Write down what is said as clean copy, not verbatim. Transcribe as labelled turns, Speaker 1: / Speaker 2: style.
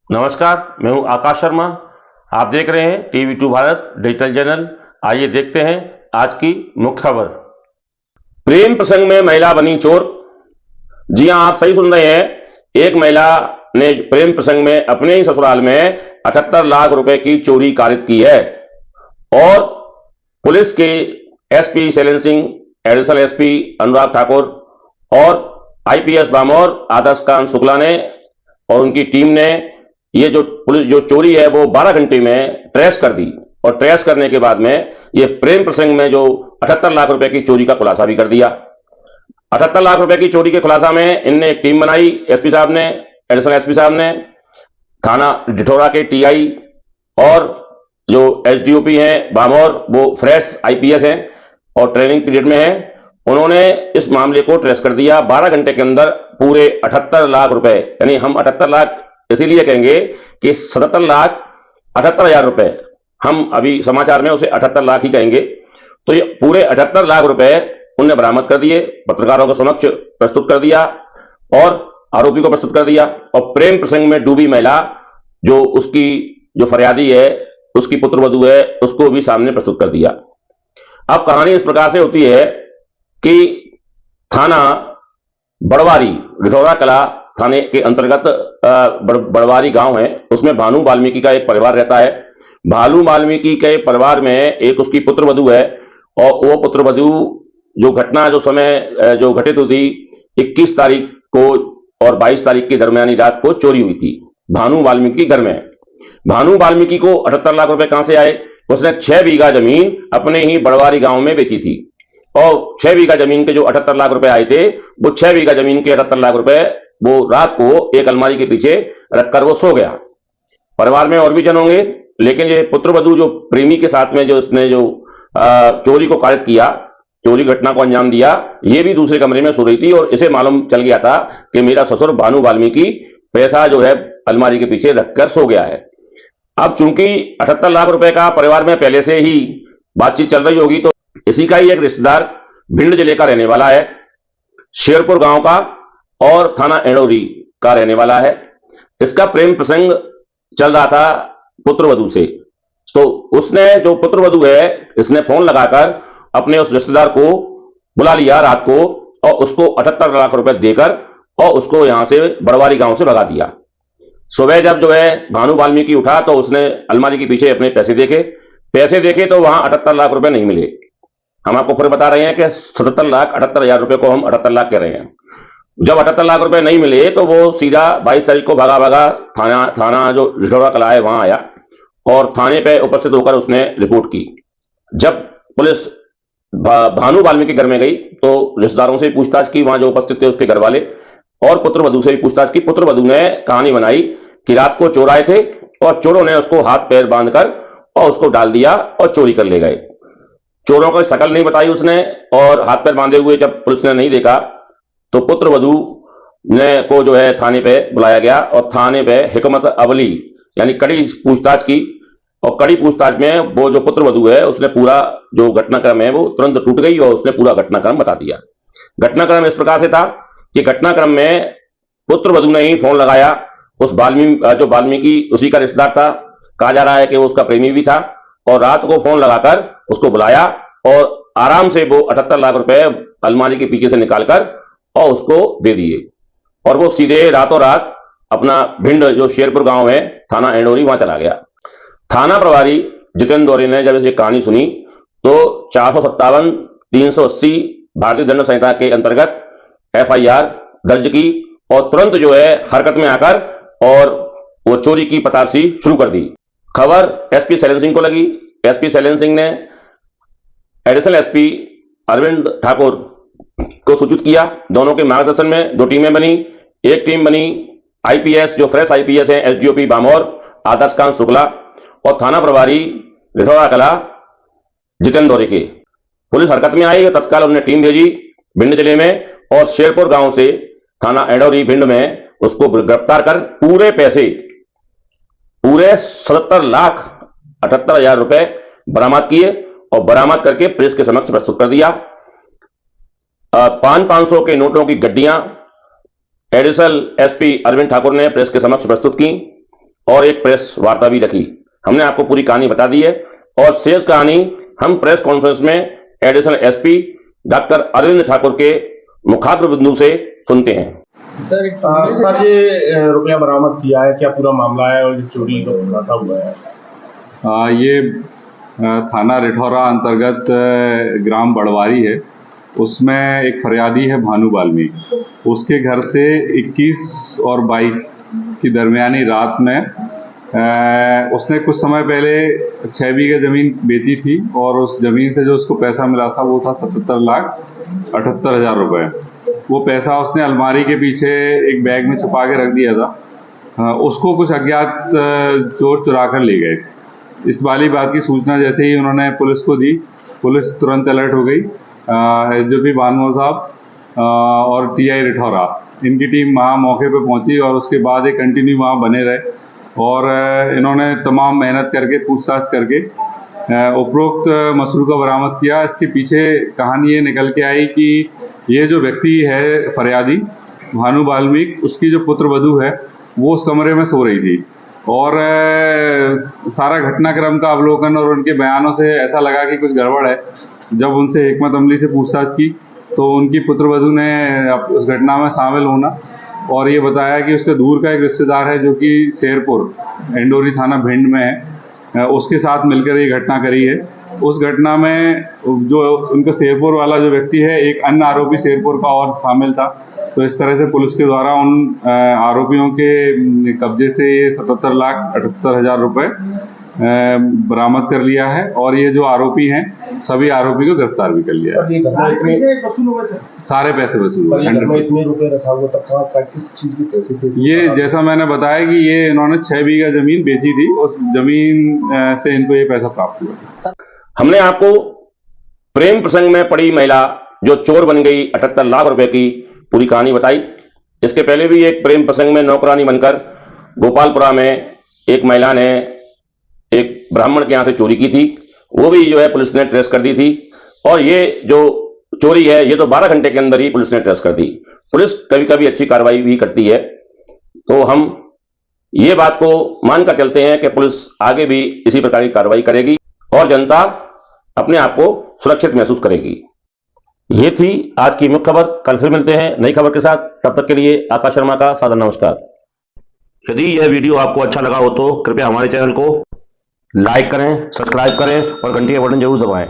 Speaker 1: नमस्कार, मैं हूं आकाश शर्मा। आप देख रहे हैं टीवी2 भारत डिजिटल चैनल। आइए देखते हैं आज की मुख्य खबर। प्रेम प्रसंग में महिला बनी चोर। जी हां, आप सही सुन रहे हैं। एक महिला ने प्रेम प्रसंग में अपने ही ससुराल में 78 लाख रुपए की चोरी कारित की है और पुलिस के SP Shailendra Singh, additional SP Anurag Thakur और आईपीएस बामौर आदर्श कांत शुक्ला ने और उनकी टीम ने ये जो पुलिस जो चोरी है वो 12 घंटे में ट्रेस कर दी और ट्रेस करने के बाद में ये प्रेम प्रसंग में जो 78 लाख रुपए की चोरी का खुलासा भी कर दिया। 78 लाख रुपए की चोरी के खुलासा में इनने एक टीम बनाई। एसपी साहब ने, एडिशनल एसपी साहब ने, थाना डिठौरा के टीआई और जो एसडीओपी हैं बामौर, वो फ्रेश आईपीएस हैं और ट्रेनिंग पीरियड में हैं। उन्होंने इस मामले को ट्रेस कर दिया। 12 घंटे के अंदर पूरे 78 लाख रुपए, यानी हम 78 लाख इसीलिए कहेंगे कि 77 लाख 78 हजार रुपए, हम अभी समाचार में उसे 78 लाख ही कहेंगे। तो ये पूरे 78 लाख रुपए उनने बरामद कर दिए, पत्रकारों के समक्ष प्रस्तुत कर दिया और आरोपी को प्रस्तुत कर दिया। और प्रेम प्रसंग में डूबी महिला, जो उसकी जो फरियादी है, उसकी पुत्रवधू है, उसको भी सामने प्रस्तुत कर दिया। अब कहानी इस प्रकार से होती है कि थाना बड़वारी, डिठौरा कला थाने के अंतर्गत बड़वारी गांव है, उसमें भानु वाल्मीकि का एक परिवार रहता है। भानु वाल्मीकि के परिवार में एक उसकी पुत्रवधू है और वो पुत्रवधू जो घटना जो समय जो घटित हुई थी 21 तारीख को और 22 तारीख की दरमियानी रात को चोरी हुई थी भानु वाल्मीकि घर में। भानु वाल्मीकि को 78 लाख रुपए कहां से आए? उसने 6 बीघा जमीन अपने ही बड़वारी गांव में बेची थी और 6 बीघा जमीन के जो 78 लाख रुपए आए थे, वो 6 बीघा जमीन के 78 लाख रुपए वो रात को एक अलमारी के पीछे रखकर वो सो गया। परिवार में और भी जन होंगे, लेकिन ये पुत्रवधू जो प्रेमी के साथ में जो इसने जो चोरी को कारित किया, चोरी घटना को अंजाम दिया, ये भी दूसरे कमरे में सो रही थी और इसे मालूम चल गया था कि मेरा ससुर भानु वाल्मीकि पैसा जो है अलमारी के पीछे रखकर सो गया है। अब चूंकि 78 लाख रुपए का परिवार में पहले से ही बातचीत चल रही होगी, तो इसी का ही एक रिश्तेदार भिंड जिले का रहने वाला है, शेरपुर गांव का और थाना एड़ोरी का रहने वाला है। इसका प्रेम प्रसंग चल रहा था पुत्रवधू से। तो उसने जो पुत्रवधू है, इसने फोन लगाकर अपने उस रिश्तेदार को बुला लिया रात को और उसको 78 लाख रुपए देकर और उसको यहां से बड़वारी गांव से भगा दिया। सुबह जब जो है भानु वाल्मीकि उठा तो उसने अलमारी के पीछे अपने पैसे देखे तो वहां 78 लाख रुपए नहीं मिले। हम आपको फिर बता रहे हैं कि 77 लाख 78 हजार रुपए को हम 78 लाख कह रहे हैं। जब 78 लाख रुपए नहीं मिले तो वो सीधा 22 तारीख को भागा थाना जो डिठौरा कला है वहां आया और थाने पे उपस्थित होकर उसने रिपोर्ट की। जब पुलिस भानु वाल्मीकि घर में गई तो रिश्तेदारों से पूछताछ की, वहां जो उपस्थित थे उसके घर वाले, और पुत्रवधू से भी पूछताछ की। पुत्रवधू ने कहानी बनाई कि रात को चोर आए थे और चोरों ने उसको हाथ पैर बांधकर और उसको डाल दिया और चोरी कर ले गए। चोरों को शकल नहीं बताई उसने और हाथ पैर बांधे हुए जब पुलिस ने नहीं देखा तो पुत्रवधू ने को जो है थाने पे बुलाया गया और थाने पे हिकमत अवली यानी कड़ी पूछताछ की। और कड़ी पूछताछ में वो जो पुत्रवधू है उसने पूरा जो घटनाक्रम है वो तुरंत टूट गई और उसने पूरा घटनाक्रम बता दिया। घटनाक्रम इस प्रकार से था कि घटनाक्रम में पुत्रवधू ने ही फोन लगाया उस वाल्मीकि उसी का रिश्तेदार था, कहा जा रहा है कि वो उसका प्रेमी भी था, और रात को फोन लगाकर उसको बुलाया और आराम से वो 78 लाख रुपए अलमारी के पीछे से निकालकर और उसको दे दिए और वो सीधे रातों रात अपना भिंड जो शेरपुर गांव है, थाना एंडोरी, वहां चला गया। थाना प्रभारी जितेंद्र दौरे ने जब इसे कहानी सुनी तो 457, 380 भारतीय दंड संहिता के अंतर्गत एफआईआर दर्ज की और तुरंत जो है हरकत में आकर और वो चोरी की पतासी शुरू कर दी। खबर एसपी शैलेंद्र सिंह को लगी। एसपी शैलेंद्र सिंह ने एडिशनल एसपी अरविंद ठाकुर को सूचित किया। दोनों के मार्गदर्शन में 2 टीमें बनी। एक टीम बनी आईपीएस जो फ्रेश आईपीएस है, एसडीओपी बामौर आदर्श कांत शुक्ला, और थाना प्रभारी डिठौरा कला जितेंद्र दौरे के। पुलिस हरकत में आई और तत्काल उन्होंने टीम भेजी भिंड जिले में और शेरपुर गांव से थाना एडोरी भिंड में उसको गिरफ्तार कर पूरे पैसे, पूरे 77 लाख 78 हजार रुपए बरामद किए और बरामद करके प्रेस के समक्ष प्रस्तुत कर दिया। 500 के नोटों की गड्डियां एडिशनल एसपी अरविंद ठाकुर ने प्रेस के समक्ष प्रस्तुत की और एक प्रेस वार्ता भी रखी। हमने आपको पूरी कहानी बता दी है और शेष कहानी हम प्रेस कॉन्फ्रेंस में additional SP doctor Arvind Thakur के मुखाग्र बिंदु से सुनते हैं।
Speaker 2: सर ये रुपया बरामद किया है, क्या पूरा मामला है और चोरी का खुलासा हुआ है?
Speaker 3: ये थाना रिठौरा अंतर्गत ग्राम बड़वारी है। उसमें एक फरियादी है भानु वाल्मीकि। उसके घर से 21 और 22 की दरमियानी रात में उसने कुछ समय पहले 6 बीघे ज़मीन बेची थी और उस ज़मीन से जो उसको पैसा मिला था वो था 77,78,000 रुपये। वो पैसा उसने अलमारी के पीछे एक बैग में छुपा के रख दिया था। उसको कुछ अज्ञात चोर चुरा कर ले गए। इस वाली बात की सूचना जैसे ही उन्होंने पुलिस को दी, पुलिस तुरंत अलर्ट हो गई। एसडीओपी भानमोह साहब और टीआई रिठौरा, इनकी टीम वहाँ मौके पे पहुंची और उसके बाद एक कंटिन्यू वहाँ बने रहे और इन्होंने तमाम मेहनत करके पूछताछ करके उपरोक्त मसरूक़ को बरामद किया। इसके पीछे कहानी ये निकल के आई कि ये जो व्यक्ति है फरियादी भानु वाल्मीकि, उसकी जो पुत्र वधू है वो उस कमरे में सो रही थी और सारा घटनाक्रम का अवलोकन और उनके बयानों से ऐसा लगा कि कुछ गड़बड़ है। जब उनसे हिकमत अमली से पूछताछ की तो उनकी पुत्रवधू ने उस घटना में शामिल होना और ये बताया कि उसके दूर का एक रिश्तेदार है जो कि शेरपुर इंडोरी थाना भिंड में है, उसके साथ मिलकर ये घटना करी है। उस घटना में जो उनका शेरपुर वाला जो व्यक्ति है, एक अन्य आरोपी शेरपुर का और शामिल था। तो इस तरह से पुलिस के द्वारा उन आरोपियों के कब्जे से 77,78,000 रुपये बरामद कर लिया है और ये जो आरोपी हैं सभी आरोपी को गिरफ्तार भी कर लिया है। सारे पैसे वसूल हुए।
Speaker 2: इतने रुपए रखा हुआ था, किस चीज के पैसे थे?
Speaker 3: ये जैसा मैंने बताया कि ये इन्होंने 6 बीघा जमीन बेची थी, उस जमीन से इनको ये पैसा प्राप्त हुआ।
Speaker 1: हमने आपको प्रेम प्रसंग में पड़ी महिला जो चोर बन गई 78 लाख रुपए की पूरी कहानी बताई। इसके पहले भी एक प्रेम प्रसंग में नौकरानी बनकर गोपालपुरा में एक महिला ने एक ब्राह्मण के यहाँ से चोरी की थी, वो भी जो है पुलिस ने ट्रेस कर दी थी। और ये जो चोरी है ये तो 12 घंटे के अंदर ही पुलिस ने ट्रेस कर दी। पुलिस कभी कभी अच्छी कार्रवाई भी करती है, तो हम ये बात को मानकर चलते हैं कि पुलिस आगे भी इसी प्रकार की कार्रवाई करेगी और जनता अपने आप को सुरक्षित महसूस करेगी। ये थी आज की मुख्य खबर। कल फिर मिलते हैं नई खबर के साथ। तब तक के लिए आकाश शर्मा का सादर नमस्कार। यदि यह वीडियो आपको अच्छा लगा हो तो कृपया हमारे चैनल को लाइक करें, सब्सक्राइब करें और घंटी का बटन जरूर दबाएं।